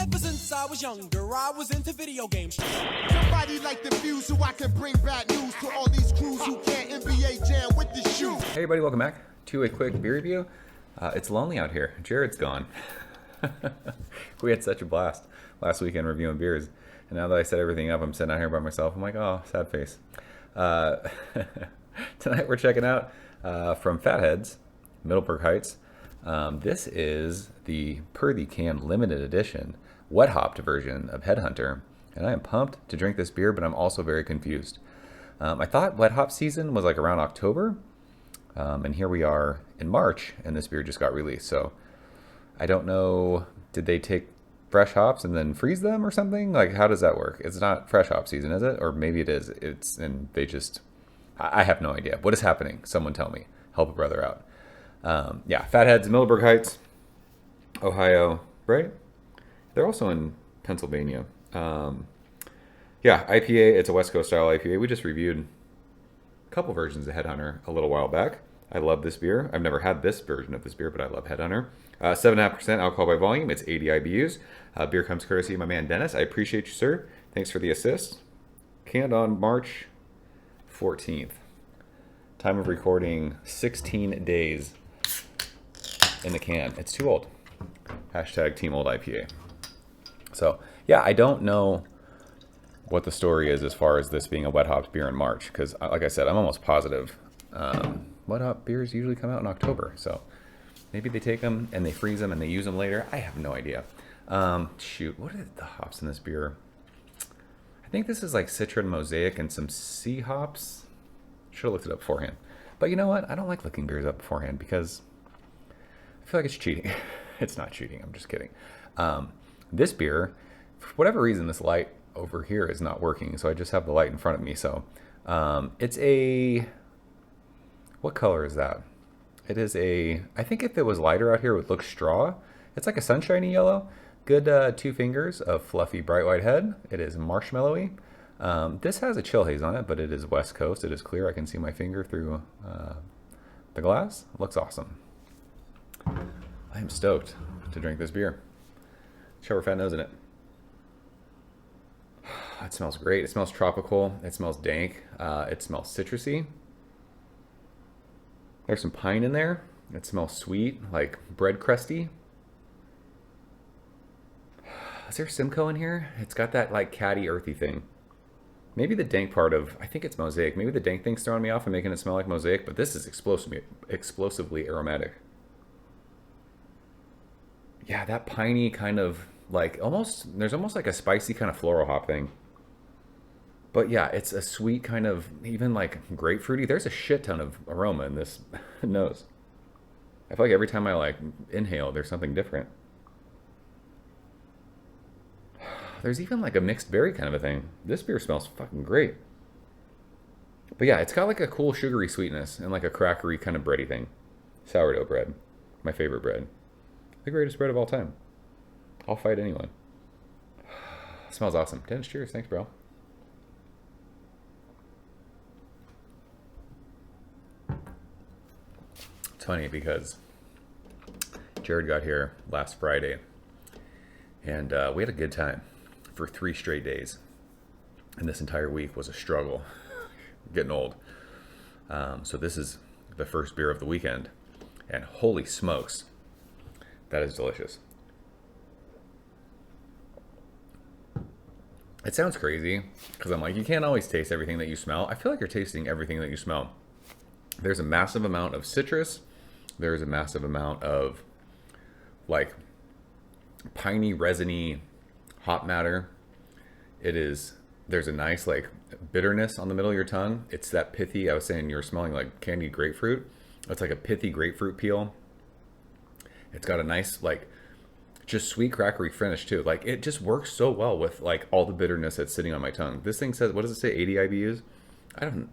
Ever since I was younger, I was into video games. Somebody like the fuse so I can bring bad news to all these crews who can't NBA jam with the shoe. Hey everybody, welcome back to a quick beer review. It's lonely out here. Jared's gone. We had such a blast last weekend reviewing beers. And now that I set everything up, I'm sitting out here by myself. I'm like, oh, sad face. Tonight we're checking out from Fatheads, Middleburg Heights. This is the per the can limited edition wet hopped version of Headhunter. And I am pumped to drink this beer, but I'm also very confused. I thought wet hop season was like around October. And here we are in March, and this beer just got released. So I don't know, did they take fresh hops and then freeze them or something? Like, how does that work? It's not fresh hop season, is it? Or maybe it is. And they just, I have no idea. What is happening? Someone tell me. Help a brother out. Yeah, Fatheads, Middleburg Heights, Ohio, right? They're also in Pennsylvania. Yeah, IPA, it's a West Coast style IPA. We just reviewed a couple versions of Headhunter a little while back. I love this beer. I've never had this version of this beer, but I love Headhunter. 7.5% alcohol by volume. It's 80 IBUs. Beer comes courtesy of my man Dennis. I appreciate you, sir. Thanks for the assist. Canned on March 14th. Time of recording, 16 days in the can. It's too old. Hashtag Team Old IPA. So, yeah, I don't know what the story is as far as this being a wet hopped beer in March. Because, like I said, I'm almost positive wet hop beers usually come out in October. So maybe they take them and they freeze them and they use them later. I have no idea. Shoot, what are the hops in this beer? I think this is like Citron Mosaic and some sea hops. Should have looked it up beforehand. But you know what? I don't like looking beers up beforehand because I feel like it's cheating. It's not cheating. I'm just kidding. This beer, for whatever reason, this light over here is not working. So I just have the light in front of me. So it's a... What color is that? It is a... I think if it was lighter out here, it would look straw. It's like a sunshiny yellow. Good 2 fingers of fluffy bright white head. It is marshmallowy. This has a chill haze on it, but it is West Coast. It is clear. I can see my finger through the glass. It looks awesome. I am stoked to drink this beer. Shower fat nose in it. It smells great. It smells tropical. It smells dank. It smells citrusy. There's some pine in there. It smells sweet, like bread crusty. Is there Simcoe in here? It's got that like catty, earthy thing. Maybe the dank part of, I think it's Mosaic. Maybe the dank thing's throwing me off and making it smell like Mosaic, but this is explosively aromatic. Yeah, that piney kind of like there's almost like a spicy kind of floral hop thing. But yeah, it's a sweet kind of, even like grapefruity. There's a shit ton of aroma in this nose. I feel like every time I like inhale, there's something different. There's even like a mixed berry kind of a thing. This beer smells fucking great. But yeah, it's got like a cool sugary sweetness and like a crackery kind of bready thing. Sourdough bread. My favorite bread. The greatest bread of all time. I'll fight anyone. Smells awesome. Dennis, cheers. Thanks, bro. It's funny because Jared got here last Friday and we had a good time for 3 straight days. And this entire week was a struggle. Getting old. So this is the first beer of the weekend. And holy smokes, that is delicious. It sounds crazy because I'm like, you can't always taste everything that you smell. I feel like you're tasting everything that you smell. There's a massive amount of citrus. There's a massive amount of like piney, resiny hop matter. There's a nice like bitterness on the middle of your tongue. It's that pithy, I was saying you're smelling like candied grapefruit. It's like a pithy grapefruit peel. It's got a nice like just sweet crackery finish too. Like it just works so well with like all the bitterness that's sitting on my tongue. This thing says, what does it say, 80 IBUs? I don't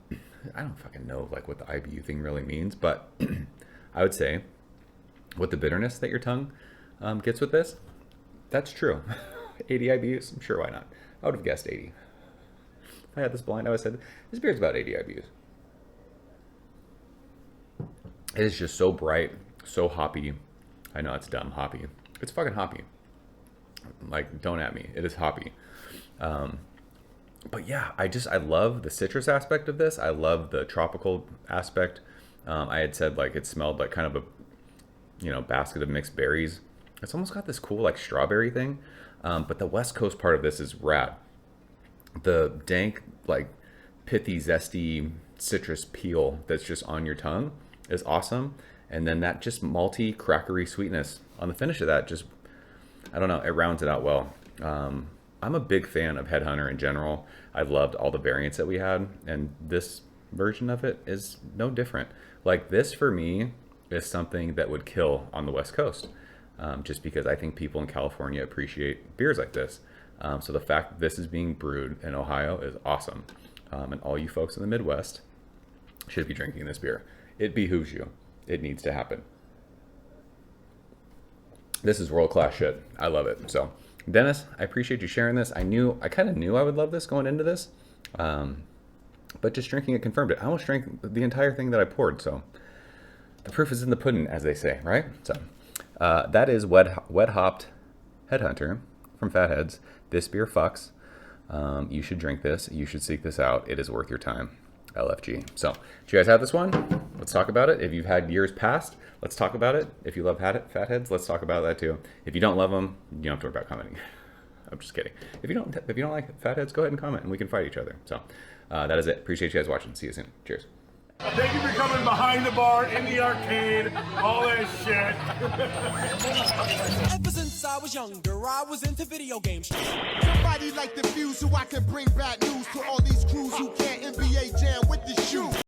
fucking know like what the IBU thing really means, but I would say with the bitterness that your tongue gets with this, that's true. 80 IBUs, I'm sure, why not? I would have guessed 80. If I had this blind, I would have said, this beer's about 80 IBUs. It is just so bright, so hoppy. I know it's dumb, hoppy. It's fucking hoppy. Like, don't at me. It is hoppy. But yeah, I love the citrus aspect of this. I love the tropical aspect. I had said like it smelled like kind of a basket of mixed berries. It's almost got this cool like strawberry thing. But the West Coast part of this is rad. The dank, like pithy, zesty citrus peel that's just on your tongue is awesome. And then that just malty, crackery sweetness on the finish of that, just, I don't know, it rounds it out well. I'm a big fan of Headhunter in general. I loved all the variants that we had, and this version of it is no different. Like, this for me is something that would kill on the West Coast, just because I think people in California appreciate beers like this. So the fact that this is being brewed in Ohio is awesome. And all you folks in the Midwest should be drinking this beer. It behooves you. It needs to happen. This is world-class shit. I love it. So, Dennis, I appreciate you sharing this. I kind of knew I would love this going into this, but just drinking it confirmed it. I almost drank the entire thing that I poured, so the proof is in the pudding, as they say, right? So, that is wet hopped Headhunter from Fatheads. This beer fucks. You should drink this. You should seek this out. It is worth your time. LFG. So, do you guys have this one? Let's talk about it. If you've had years past, let's talk about it. If you love Fatheads, let's talk about that too. If you don't love them, you don't have to worry about commenting. I'm just kidding. If you don't like Fatheads, go ahead and comment, and we can fight each other. So, that is it. Appreciate you guys watching. See you soon. Cheers. Thank you for coming behind the bar, in the arcade, all that shit. Ever since I was younger, I was into video games. Somebody like the fuse so I can bring bad news to all these crews who can't NBA jam with the shoe.